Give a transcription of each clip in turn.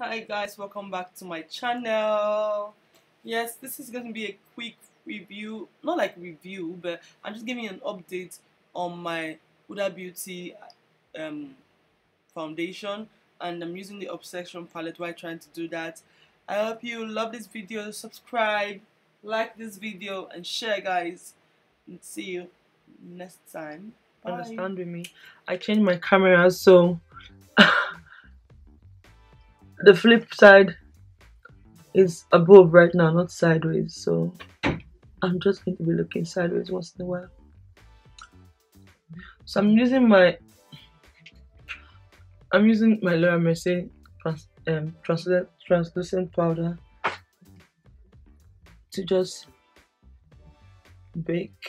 Hi guys, welcome back to my channel. Yes, this is going to be a quick review, not like review, but I'm just giving you an update on my Hudabeauty foundation, and I'm using the Obsession palette while trying to do that. I hope you love this video. Subscribe, like this video, and share, guys. And see you next time. Bye. Understand with me, I changed my camera, so the flip side is above right now, not sideways, so I'm just going to be looking sideways once in a while. So I'm using my Laura Mercier translucent powder to just bake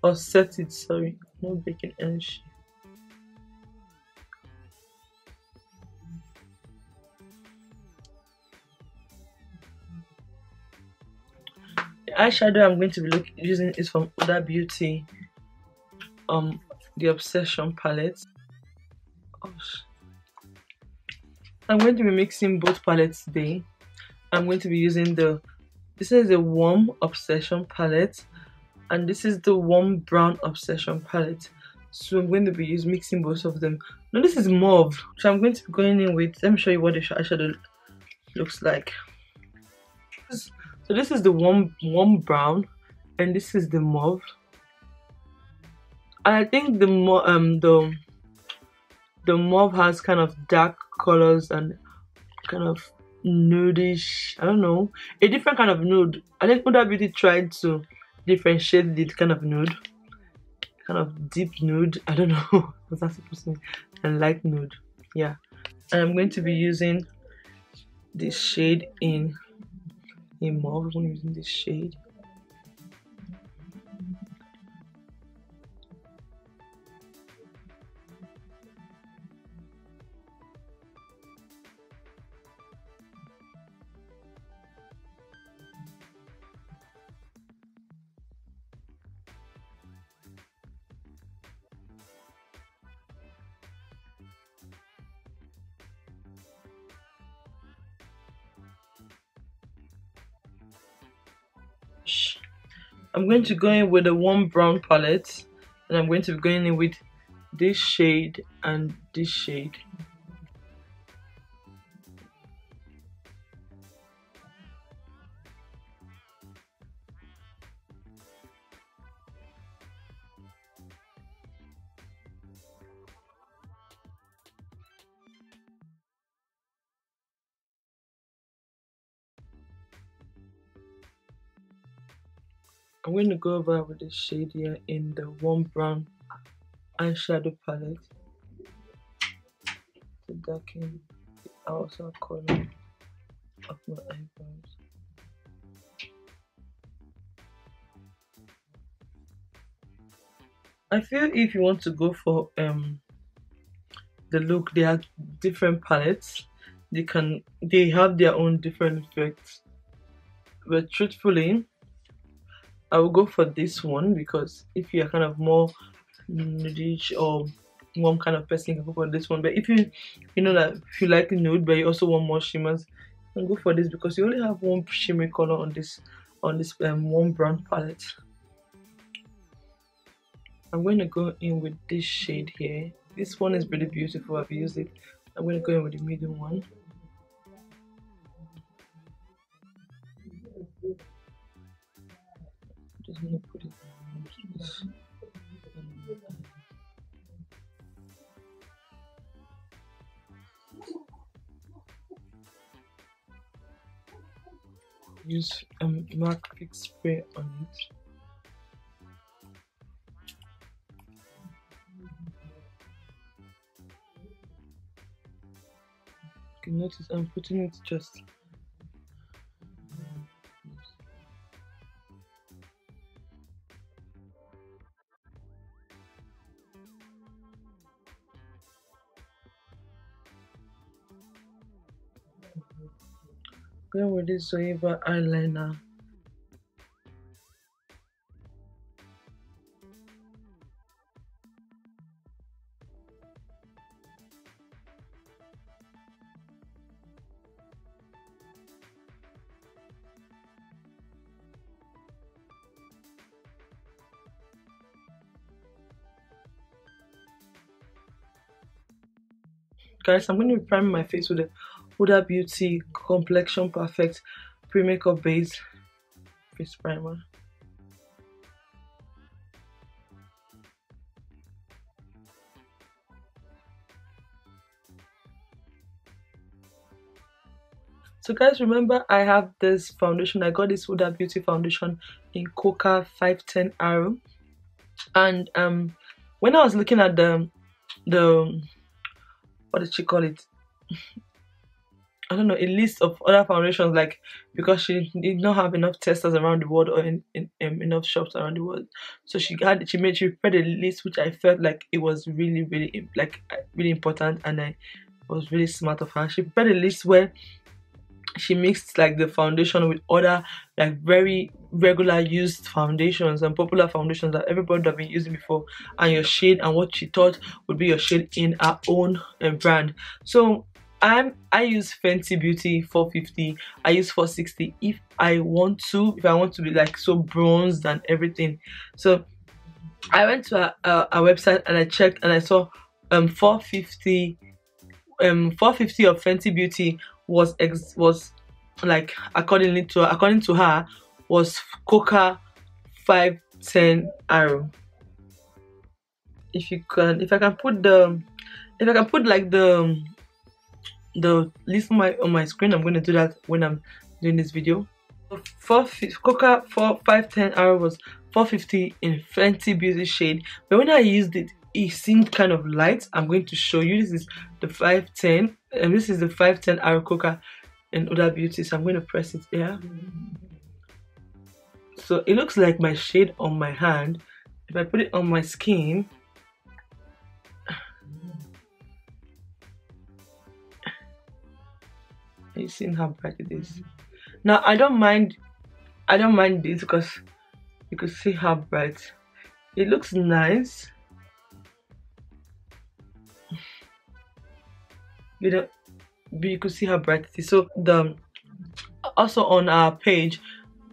or set it, sorry, not baking energy. The eyeshadow I'm going to be using is from Hudabeauty, the Obsession palette. I'm going to be mixing both palettes today. I'm going to be using this is the warm Obsession palette, and this is the warm brown Obsession palette. So I'm going to be mixing both of them. Now this is mauve, so I'm going to be going in with, let me show you what the eyeshadow looks like. So this is the warm brown, and this is the mauve. And I think the mauve has kind of dark colors and kind of nudish, I don't know, a different kind of nude. I think Hudabeauty tried to differentiate the kind of nude, kind of deep nude, I don't know what's that supposed to mean, and light nude, yeah. And I'm going to be using this shade in mauve. I'm using this shade. I'm going to go in with a warm brown palette, and I'm going to be going in with this shade and this shade. I'm going to go over with this shade here in the warm brown eyeshadow palette to darken the outer color of my eyebrows. I feel if you want to go for the look, they have different palettes. They have their own different effects. But truthfully, I will go for this one, because if you're kind of more nudish or warm kind of person, you can go for this one. But if you know that if you like nude but you also want more shimmers, you can go for this, because you only have one shimmery color on this warm brown palette. I'm going to go in with this shade here. This one is really beautiful. I've used it. I'm going to go in with the medium one. Just going to put it on this. Use MAC Fix spray on it. You can notice I'm putting it just going with this Zoeva eyeliner. guys, I'm going to be priming my face with the Hudabeauty Complexion Perfect Pre-Makeup Base Face Primer. So guys, remember I have this foundation. I got this Hudabeauty foundation in Coca 510 Arrow, and when I was looking at the what did she call it? I don't know, a list of other foundations, like, because she did not have enough testers around the world, or in enough shops around the world, so she prepared a list which I felt like it was really really important, and I was really smart of her. She prepared a list where she mixed like the foundation with other like very regular used foundations and popular foundations that everybody would have been using before, and your shade and what she thought would be your shade in our own brand. So I use Fenty Beauty 450. I use 460 if I want to be like so bronzed and everything. So I went to a website and I checked, and I saw 450 of Fenty Beauty was like, according to her, was Coca 510 Arrow. If I can put like the list on my screen, I'm going to do that when I'm doing this video. Coca 510 Arrow was 450 in Fenty Beauty shade, but when I used it, it seemed kind of light. I'm going to show you. This is the 510, and this is the 510 Arrow Coca in Hudabeauty. So I'm going to press it here. So it looks like my shade on my hand. If I put it on my skin, are you seeing how bright it is? Now I don't mind this because you can see how bright it looks. Nice. You could see how bright it is. So also on our page,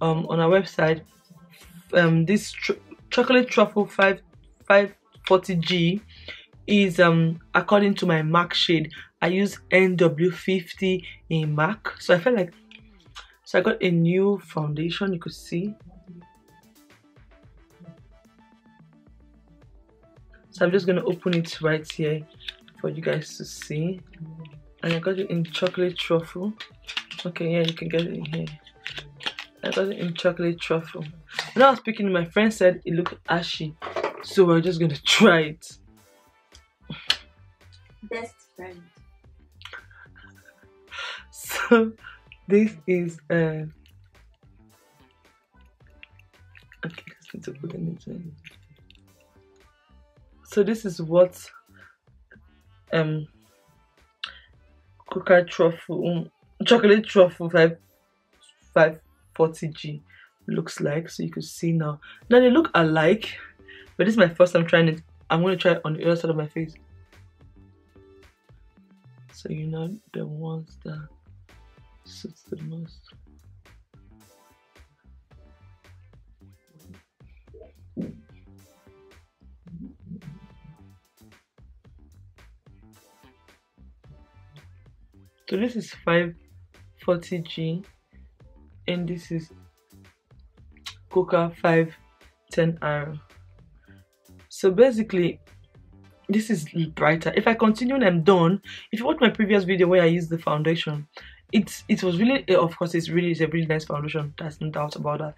on our website, this chocolate truffle 540G is according to my MAC shade. I use NW50 in MAC, so I felt like, so I got a new foundation. You could see. So I'm just gonna open it right here for you guys to see. And I got it in chocolate truffle. Okay, yeah, you can get it in here. I got it in chocolate truffle. When I was picking, my friend said it looked ashy, so we're just gonna try it. Best friend. So this is okay, let's need to put it into it. So this is what Coca truffle chocolate truffle 540G looks like. So you can see now they look alike, but this is my first time trying it. I'm going to try it on the other side of my face, so you know the ones that suits the most. So this is 540G and this is Coca 510R. So basically this is brighter. If I continue and I'm done, if you watch my previous video where I used the foundation, it was really, of course it's a really nice foundation, there's no doubt about that.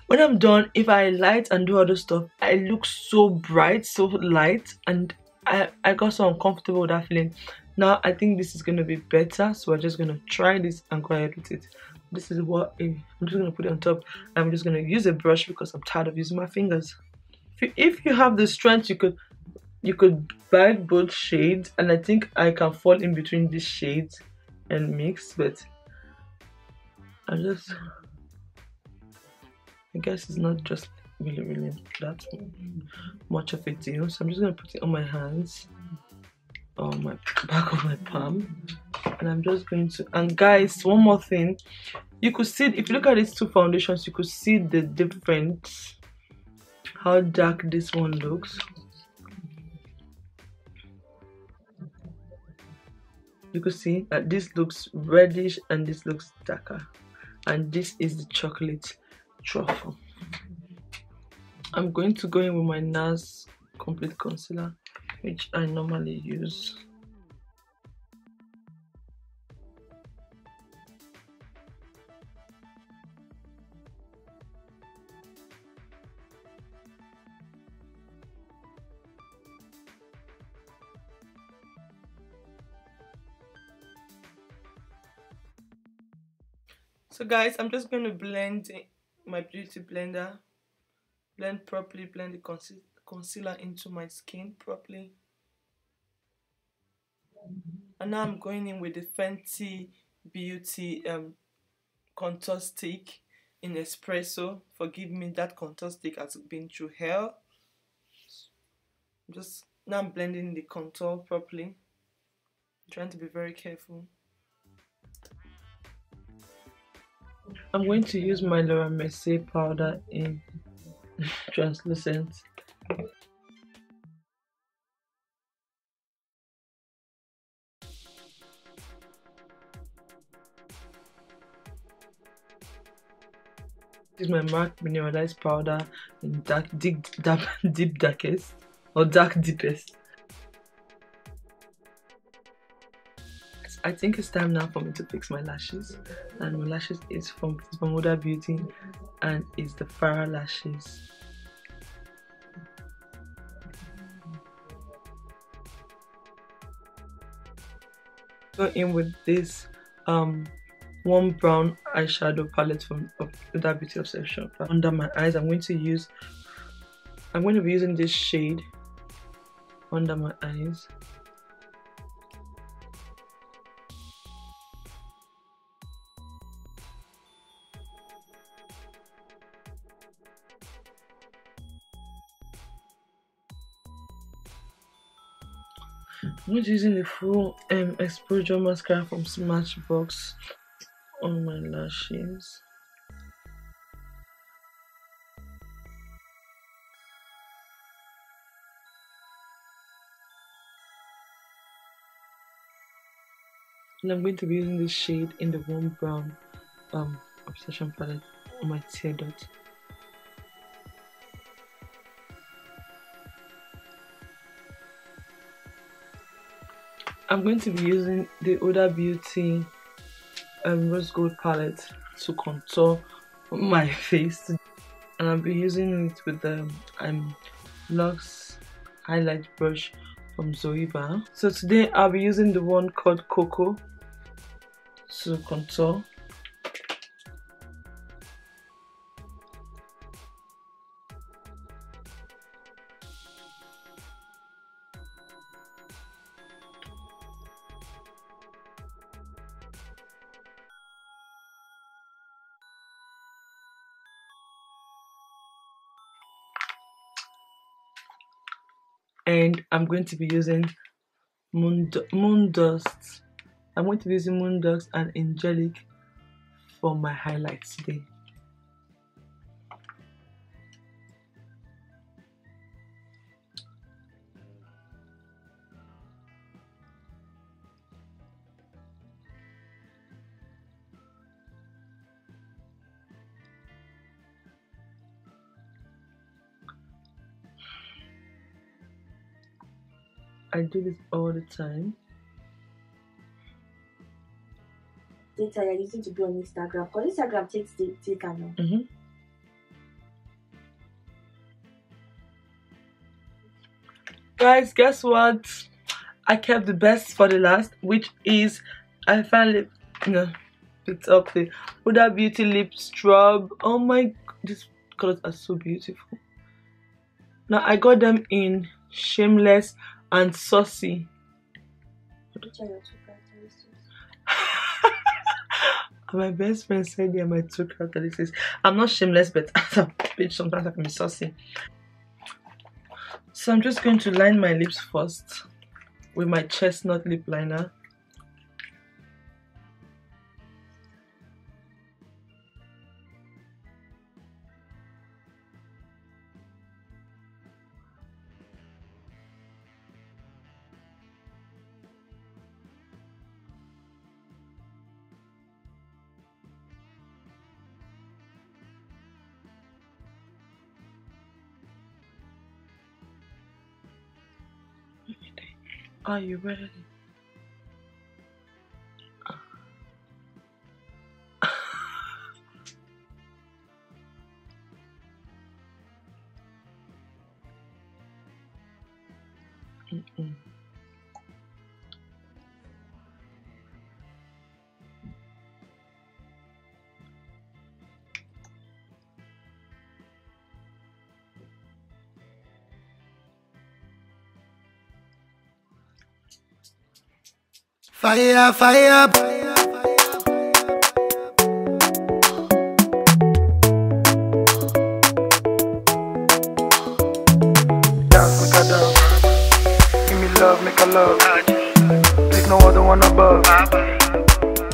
When I'm done, if I light and do other stuff, I look so bright, so light, and I got so uncomfortable with that feeling. Now I think this is going to be better, so we're just going to try this and go ahead with it. This is what I'm just going to put it on top. I'm just going to use a brush because I'm tired of using my fingers. If you have the strength, you could buy both shades, and I think I can fall in between these shades and mix, but I guess it's not just really that much of a deal. So I'm just going to put it on my hands, on my back of my palm, and I'm just going to, and guys, one more thing, you could see, if you look at these two foundations, you could see the difference, how dark this one looks. you could see that this looks reddish and this looks darker, and this is the chocolate truffle. I'm going to go in with my NARS complete concealer, which I normally use. So guys, I'm just going to blend my beauty blender, blend properly, blend the concealer into my skin properly. And now I'm going in with the Fenty Beauty contour stick in espresso. Forgive me, that contour stick has been through hell. Now I'm blending the contour properly. I'm trying to be very careful. I'm going to use my Laura Mercier powder in translucent. This is my MAC mineralized powder in deep darkest or dark deepest. I think it's time now for me to fix my lashes, and my lashes is from Hudabeauty and is the Farah lashes. Go in with this warm brown eyeshadow palette from Hudabeauty Obesession. Under my eyes, I'm going to be using this shade under my eyes. I'm not using the full exposure mascara from Smashbox on my lashes. And I'm going to be using this shade in the warm brown Obsession palette on my tear dot. I'm going to be using the Hudabeauty rose gold palette to contour my face, and I'll be using it with the Luxe highlight brush from Zoeva. So today I'll be using the one called Cocoa to contour. And I'm going to be using Moon Dust. I'm going to be using Moon Dust and Angelic for my highlights today. I do this all the time. Data you're using to be on Instagram, because Instagram takes data now. Guys, guess what? I kept the best for the last, which is I finally picked up the Hudabeauty Lipstrobe. Oh my, these colors are so beautiful. Now I got them in Shameless and Saucy. Which are your two characteristics? My best friend said they are my two characteristics. I'm not shameless, but as a bitch, sometimes I can be saucy. So I'm just going to line my lips first with my chestnut lip liner. Are you ready? Fire, fire. Dance, make a dance. Give me love, make a love. There's no other one above.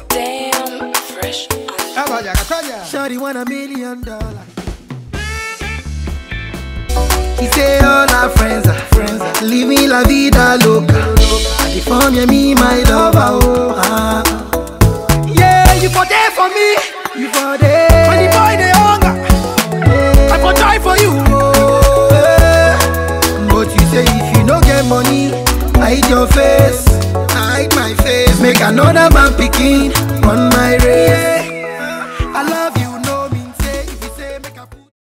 Damn, fresh. Shawty want $1 million. She say all our friends are leave me la vida loca. I form me my lover, oh yeah, you for there for me, you for there. When the boy they hunger, I for try for you, oh yeah. But you say if you no get money, hide your face, hide my face. Make another man picking, run my